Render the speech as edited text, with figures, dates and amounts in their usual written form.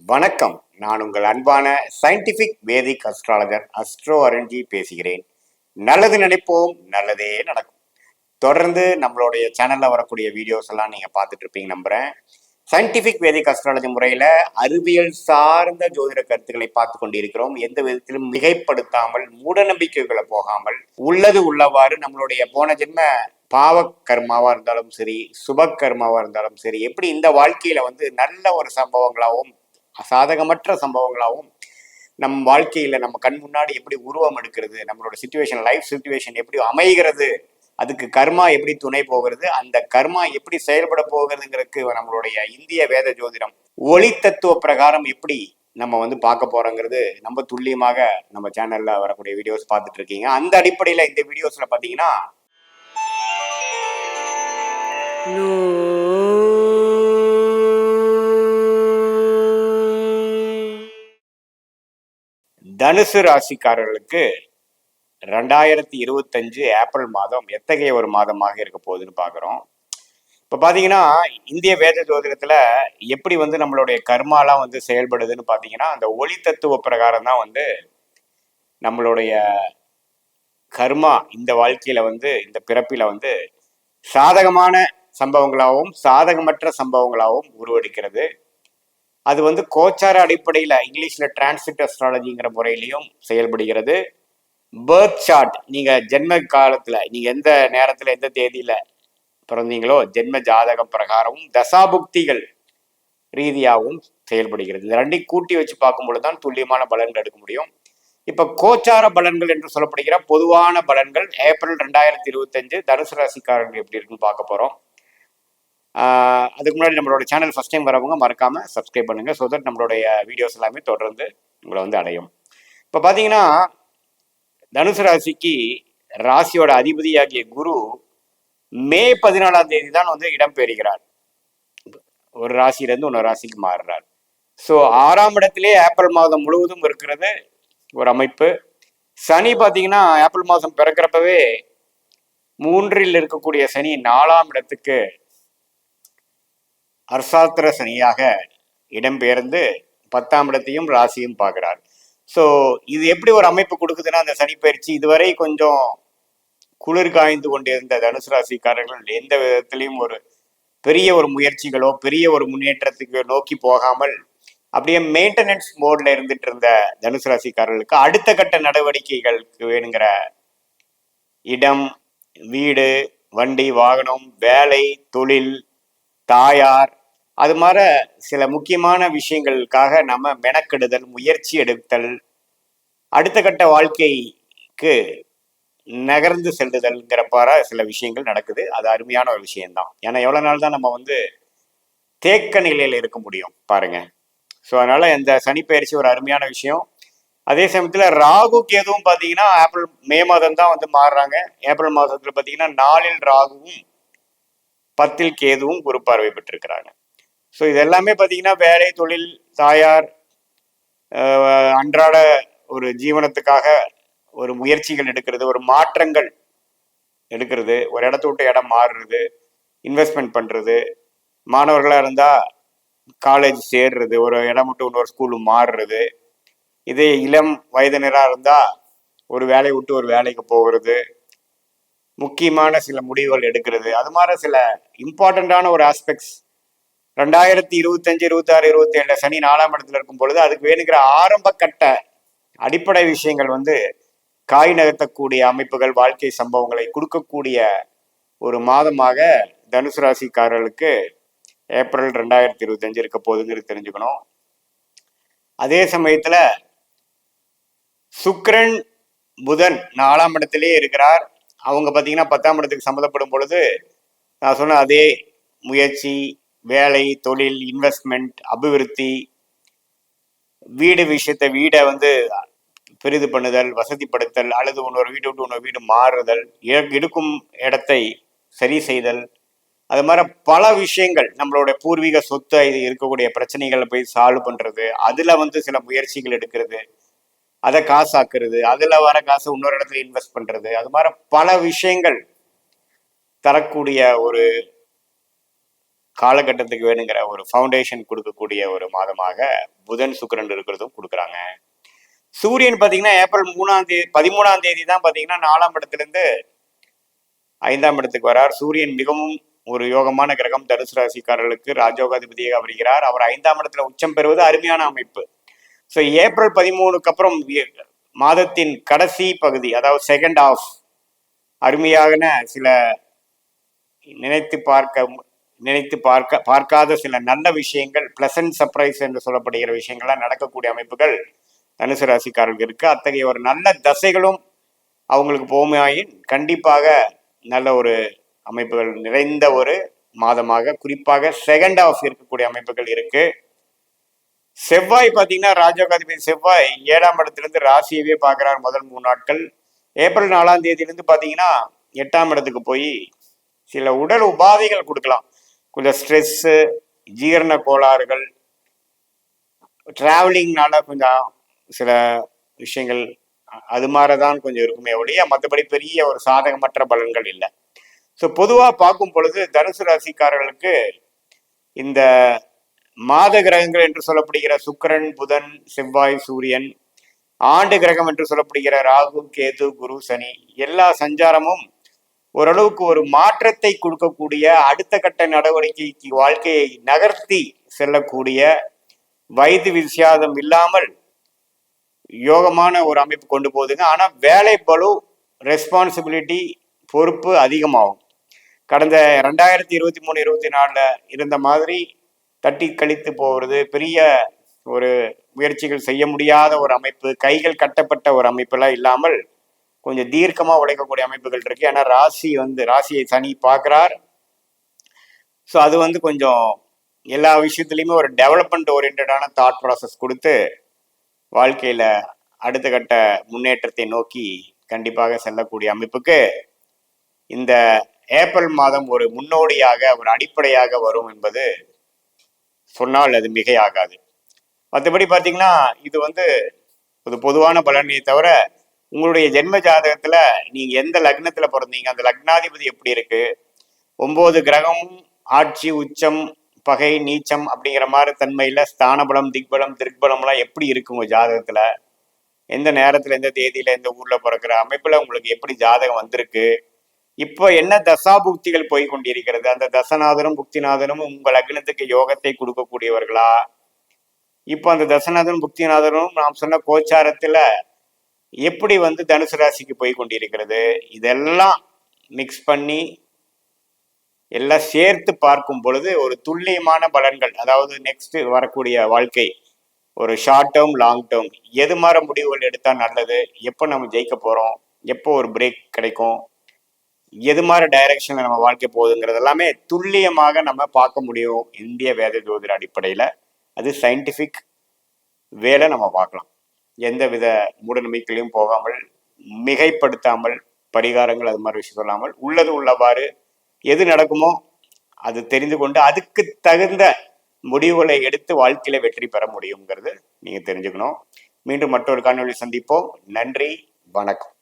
வணக்கம். நான் உங்கள் அன்பான சயின்டிபிக் வேதிக் அஸ்ட்ராலஜர் அஸ்ட்ரோ அருண்ஜி பேசுகிறேன். நல்லது நினைப்போம், நல்லதே நடக்கும். தொடர்ந்து நம்மளுடைய சேனல்ல வரக்கூடிய வீடியோஸ் எல்லாம் நீங்க பார்த்துட்டு இருப்பீங்க நம்புறேன். சயின்டிபிக் வேதிக் அஸ்ட்ராலஜி முறையில அறிவியல் சார்ந்த ஜோதிட கருத்துக்களை பார்த்து கொண்டிருக்கிறோம். எந்த விதத்திலும் மிகைப்படுத்தாமல், மூட நம்பிக்கைகளை போகாமல், உள்ளது உள்ளவாறு நம்மளுடைய போன ஜென்ம பாவ கர்மாவா இருந்தாலும் சரி, சுப கர்மாவா இருந்தாலும் சரி, எப்படி இந்த வாழ்க்கையில நல்ல ஒரு சம்பவங்களாகவும் சாதகமற்ற சம்பவங்களாகவும் நம் வாழ்க்கையில நம்ம கண் முன்னாடி எப்படி உருவம் எடுக்கிறது, நம்மளோட சிச்சுவேஷன், லைஃப் சிச்சுவேஷன் எப்படி அமைகிறது, அதுக்கு கர்மா எப்படி துணை போகிறது, அந்த கர்மா எப்படி செயல்பட போகிறதுங்கிறதுக்கு நம்மளுடைய இந்திய வேத ஜோதிடம் ஒளி தத்துவ பிரகாரம் எப்படி நம்ம பார்க்க போறோங்கிறது நம்ம துல்லியமாக நம்ம சேனல்ல வரக்கூடிய வீடியோஸ் பார்த்துட்டு இருக்கீங்க. அந்த அடிப்படையில இந்த வீடியோஸ்ல பாத்தீங்கன்னா தனுசு ராசிக்காரர்களுக்கு 2025 ஏப்ரல் மாதம் எத்தகைய ஒரு மாதமாக இருக்க போகுதுன்னு பார்க்குறோம். இப்போ பார்த்தீங்கன்னா இந்திய வேத ஜோதிடத்தில் எப்படி நம்மளுடைய கர்மாலாம் செயல்படுதுன்னு பார்த்தீங்கன்னா, அந்த ஒளி தத்துவ பிரகாரம் தான் நம்மளுடைய கர்மா இந்த வாழ்க்கையில இந்த பிறப்பில சாதகமான சம்பவங்களாகவும் சாதகமற்ற சம்பவங்களாகவும் உருவெடுக்கிறது. அது கோச்சார அடிப்படையில் இங்கிலீஷ்ல டிரான்சிட் அஸ்ட்ராலஜிங்கிற முறையிலையும் செயல்படுகிறது. பேர்த் சார்ட், நீங்க ஜென்ம காலத்துல நீங்க எந்த நேரத்துல எந்த தேதியில பிறந்தீங்களோ ஜென்ம ஜாதகம் பிரகாரமும் தசாபுக்திகள் ரீதியாகவும் செயல்படுகிறது. இந்த ரெண்டையும் கூட்டி வச்சு பார்க்கும் பொழுதுதான் துல்லியமான பலன்கள் எடுக்க முடியும். இப்ப கோச்சார பலன்கள் என்று சொல்லப்படுகிற பொதுவான பலன்கள் ஏப்ரல் 2025 தனுசு ராசிக்காரர்கள் எப்படி இருக்குன்னு பார்க்க போறோம். அதுக்கு முன்னாடி நம்மளோட சேனல் ஃபர்ஸ்ட் டைம் வரவங்க மறக்காம சப்ஸ்கிரைப் பண்ணுங்க. ஸோ தட் நம்மளுடைய வீடியோஸ் எல்லாமே தொடர்ந்து உங்களை அடையும். இப்போ பார்த்தீங்கன்னா தனுசு ராசிக்கு ராசியோட அதிபதியாகிய குரு மே 14ஆம் தேதி தான் இடம்பெறுகிறார். ஒரு ராசியிலேருந்து இன்னொரு ராசிக்கு மாறுறார். ஸோ 6ஆம் இடத்திலே ஏப்ரல் மாதம் முழுவதும் இருக்கிறது ஒரு அமைப்பு. சனி பார்த்தீங்கன்னா ஏப்ரல் மாதம் பிறக்கிறப்பவே 3ல் இருக்கக்கூடிய சனி 4ஆம் இடத்துக்கு அர்சாத்திர சனியாக இடம்பெயர்ந்து 10ஆம் இடத்தையும் ராசியும் பார்க்கிறார். ஸோ இது எப்படி ஒரு அமைப்பு கொடுக்குதுன்னா, அந்த சனி பயிற்சி இதுவரை கொஞ்சம் குளிர் காய்ந்து கொண்டிருந்த தனுசு ராசிக்காரர்கள் எந்த விதத்திலையும் ஒரு பெரிய ஒரு முயற்சிகளோ பெரிய ஒரு முன்னேற்றத்துக்கு நோக்கி போகாமல் அப்படியே மெயின்டெனன்ஸ் மோட்ல இருந்துட்டு இருந்த தனுசு ராசிக்காரர்களுக்கு அடுத்த கட்ட நடவடிக்கைகளுக்கு வேணுங்கிற இடம், வீடு, வண்டி, வாகனம், வேலை, தொழில், தாயார், அது மாதிரி சில முக்கியமான விஷயங்களுக்காக நம்ம மெனக்கெடுதல், முயற்சி எடுத்தல், அடுத்த கட்ட வாழ்க்கைக்கு நகர்ந்து செல்லுதல்ங்கிறப்பார சில விஷயங்கள் நடக்குது. அது அருமையான ஒரு விஷயம்தான். ஏன்னா எவ்வளவு நாள் தான் நம்ம தேக்க நிலையில இருக்க முடியும் பாருங்க. ஸோ அதனால இந்த சனி பயிற்சி ஒரு அருமையான விஷயம். அதே சமயத்துல ராகு கேதுவும் பார்த்தீங்கன்னா மே மாதம் தான் மாறுறாங்க. ஏப்ரல் மாதத்துல பார்த்தீங்கன்னா 4ல் ராகுவும் 10ல் கேதுவும் குரு பார்வை பெற்றிருக்கிறாங்க. ஸோ இது எல்லாமே பார்த்தீங்கன்னா வேலை, தொழில், தாயார், அன்றாட ஒரு ஜீவனத்துக்காக ஒரு முயற்சிகள் எடுக்கிறது, ஒரு மாற்றங்கள் எடுக்கிறது, ஒரு இடத்த விட்டு இடம் மாறுறது, இன்வெஸ்ட்மெண்ட் பண்ணுறது, மாணவர்களாக இருந்தால் காலேஜ் சேர்றது, ஒரு இடம் விட்டு இன்னொரு ஸ்கூலு மாறுறது, இதே இளம் வயதினராக இருந்தால் ஒரு வேலையை விட்டு ஒரு வேலைக்கு போகிறது, முக்கியமான சில முடிவுகள் எடுக்கிறது, அது மாதிரி சில இம்பார்ட்டண்ட்டான ஒரு ஆஸ்பெக்ட்ஸ் 2025, 26, 27 சனி 4ஆம் இடத்துல இருக்கும் பொழுது அதுக்கு வேணுங்கிற ஆரம்ப கட்ட அடிப்படை விஷயங்கள் காய் நகர்த்தக்கூடிய அமைப்புகள், வாழ்க்கை சம்பவங்களை கொடுக்கக்கூடிய ஒரு மாதமாக தனுசு ராசிக்காரர்களுக்கு ஏப்ரல் 2025 இருக்க போகுதுங்கிறது தெரிஞ்சுக்கணும். அதே சமயத்துல சுக்கிரன், புதன் 4ஆம் இடத்திலே இருக்கிறார். அவங்க பார்த்தீங்கன்னா 10ஆம் இடத்துக்கு சம்மந்தப்படும் பொழுது நான் சொன்ன அதே முயற்சி, வேலை, தொழில், இன்வெஸ்ட்மெண்ட், அபிவிருத்தி, வீடு விஷயத்தை வீடை பெரிது பண்ணுதல், வசதிப்படுத்தல், அல்லது இன்னொரு வீட்டை விட்டு இன்னொரு வீடு மாறுதல், எடுக்கும் இடத்தை சரி செய்தல், அது மாதிரி பல விஷயங்கள், நம்மளோட பூர்வீக சொத்து இருக்கக்கூடிய பிரச்சனைகளை போய் சால்வ் பண்றது, அதுல சில முயற்சிகள் எடுக்கிறது, அதை காசாக்குறது, அதுல வர காசை இன்னொரு இடத்துல இன்வெஸ்ட் பண்றது, அது மாதிரி பல விஷயங்கள் தரக்கூடிய ஒரு காலகட்டத்துக்கு வேணுங்கிற ஒரு ஃபவுண்டேஷன் கொடுக்கக்கூடிய ஒரு மாதமாக புதன் சுக்கிரன் இருக்கிறதும் கொடுக்குறாங்க. சூரியன் பார்த்தீங்கன்னா ஏப்ரல் 13ஆம் தேதி தான் பார்த்தீங்கன்னா 4ஆம் இடத்துலேருந்து 5ஆம் இடத்துக்கு வரார். சூரியன் மிகவும் ஒரு யோகமான கிரகம். தனுசு ராசிக்காரர்களுக்கு ராஜயோகாதிபதியாக வருகிறார். அவர் 5ஆம் இடத்துல உச்சம் பெறுவது அருமையான அமைப்பு. ஸோ ஏப்ரல் 13க்கு அப்புறம் மாதத்தின் கடைசி பகுதி, அதாவது செகண்ட் ஆஃப், அருமையான சில நினைத்து பார்க்காத சில நல்ல விஷயங்கள், பிளசன்ட் சர்ப்ரைஸ் என்று சொல்லப்படுகிற விஷயங்கள்லாம் நடக்கக்கூடிய அமைப்புகள் தனுசு ராசிக்காரர்களுக்கு இருக்கு. அத்தகைய ஒரு நல்ல தசைகளும் அவங்களுக்கு போமையாயின் கண்டிப்பாக நல்ல ஒரு அமைப்புகள் நிறைந்த ஒரு மாதமாக, குறிப்பாக செகண்ட் ஆஃப் இருக்கக்கூடிய அமைப்புகள் இருக்கு. செவ்வாய் பார்த்தீங்கன்னா ராஜயோகாதிபதி செவ்வாய் 7ஆம் இடத்திலிருந்து ராசியவே பார்க்கிறார் முதல் 3 நாட்கள். ஏப்ரல் 4ஆம் தேதியிலிருந்து பார்த்தீங்கன்னா 8ஆம் இடத்துக்கு போய் சில உடல் உபாதைகள் கொடுக்கலாம். கொஞ்சம் ஸ்ட்ரெஸ்ஸு, ஜீரண கோளாறுகள், டிராவலிங்னால கொஞ்சம் சில விஷயங்கள் அது மாதிரிதான் கொஞ்சம் இருக்குமே ஒழிய மற்றபடி பெரிய ஒரு சாதகமற்ற பலன்கள் இல்லை. ஸோ பொதுவாக பார்க்கும் பொழுது தனுசு ராசிக்காரர்களுக்கு இந்த மாத கிரகங்கள் என்று சொல்லப்படுகிற சுக்கிரன், புதன், செவ்வாய், சூரியன், ஆண்டு கிரகம் என்று சொல்லப்படுகிற ராகு, கேது, குரு, சனி, எல்லா சஞ்சாரமும் ஓரளவுக்கு ஒரு மாற்றத்தை கொடுக்கக்கூடிய, அடுத்த கட்ட நடவடிக்கைக்கு வாழ்க்கையை நகர்த்தி செல்லக்கூடிய, வயது வித்தியாசம் இல்லாமல் யோகமான ஒரு அமைப்பு கொண்டு போகுதுங்க. ஆனால் வேலை பளு, ரெஸ்பான்சிபிலிட்டி, பொறுப்பு அதிகமாகும். கடந்த 2023-24 இருந்த மாதிரி தட்டி கழித்து போகிறது, பெரிய ஒரு முயற்சிகள் செய்ய முடியாத ஒரு அமைப்பு, கைகள் கட்டப்பட்ட ஒரு அமைப்பெல்லாம் இல்லாமல் கொஞ்சம் தீர்க்கமாக உழைக்கக்கூடிய அமைப்புகள் இருக்கு. ஏன்னா ராசியை சனி பார்க்குறார். ஸோ அது கொஞ்சம் எல்லா விஷயத்துலையுமே ஒரு டெவலப்மெண்ட் ஓரியன்டான தாட் ப்ராசஸ் கொடுத்து வாழ்க்கையில் அடுத்த கட்ட முன்னேற்றத்தை நோக்கி கண்டிப்பாக செல்லக்கூடிய அமைப்புக்கு இந்த ஏப்ரல் மாதம் ஒரு முன்னோடியாக, ஒரு அடிப்படையாக வரும் என்பது சொன்னால் அது மிகையாகாது. மற்றபடி பார்த்தீங்கன்னா இது ஒரு பொதுவான பலனை தவிர, உங்களுடைய ஜென்ம ஜாதகத்துல நீங்க எந்த லக்னத்துல பிறந்தீங்க, அந்த லக்னாதிபதி எப்படி இருக்கு, 9 கிரகமும் ஆட்சி, உச்சம், பகை, நீச்சம் அப்படிங்கிற மாதிரி தன்மையில ஸ்தானபலம், திக்பலம், திருக்பலம்லாம் எப்படி இருக்கு உங்க ஜாதகத்துல, எந்த நேரத்துல, எந்த தேதியில, எந்த ஊர்ல பிறக்கிற அமைப்புல உங்களுக்கு எப்படி ஜாதகம் வந்திருக்கு, இப்போ என்ன தசாபுக்திகள் போய் கொண்டிருக்கிறது, அந்த தசநாதனும் புக்திநாதனும் உங்க லக்னத்துக்கு யோகத்தை கொடுக்கக்கூடியவர்களா, இப்போ அந்த தசநாதனும் புக்திநாதனும் நாம் சொன்ன கோச்சாரத்துல எப்படி தனுசு ராசிக்கு போய் கொண்டிருக்கிறது, இதெல்லாம் மிக்ஸ் பண்ணி எல்லாம் சேர்த்து பார்க்கும் பொழுது ஒரு துல்லியமான பலன்கள், அதாவது நெக்ஸ்ட் வரக்கூடிய வாழ்க்கை, ஒரு ஷார்ட் டேர்ம், லாங் டேர்ம், எது மாதிரி முடிவுகள் எடுத்தா நல்லது, எப்போ நம்ம ஜெயிக்க போறோம், எப்போ ஒரு பிரேக் கிடைக்கும், எது மாதிரி டைரக்ஷன்ல நம்ம வாழ்க்கை போகுதுங்கிறது எல்லாமே துல்லியமாக நம்ம பார்க்க முடியும் இந்திய வேத ஜோதிட அடிப்படையில. அது சயின்டிபிக் வேலை நம்ம பார்க்கலாம். எந்த வித மூட நம்பிக்கையிலையும் போகாமல், மிகைப்படுத்தாமல், பரிகாரங்கள் அது மாதிரி விஷயம் சொல்லாமல், உள்ளது உள்ளவாறு எது நடக்குமோ அது தெரிந்து கொண்டு அதுக்கு தகுந்த முடிவுகளை எடுத்து வாழ்க்கையில வெற்றி பெற முடியுங்கிறது நீங்க தெரிஞ்சுக்கணும். மீண்டும் மற்றொரு காணொளி சந்திப்போம். நன்றி, வணக்கம்.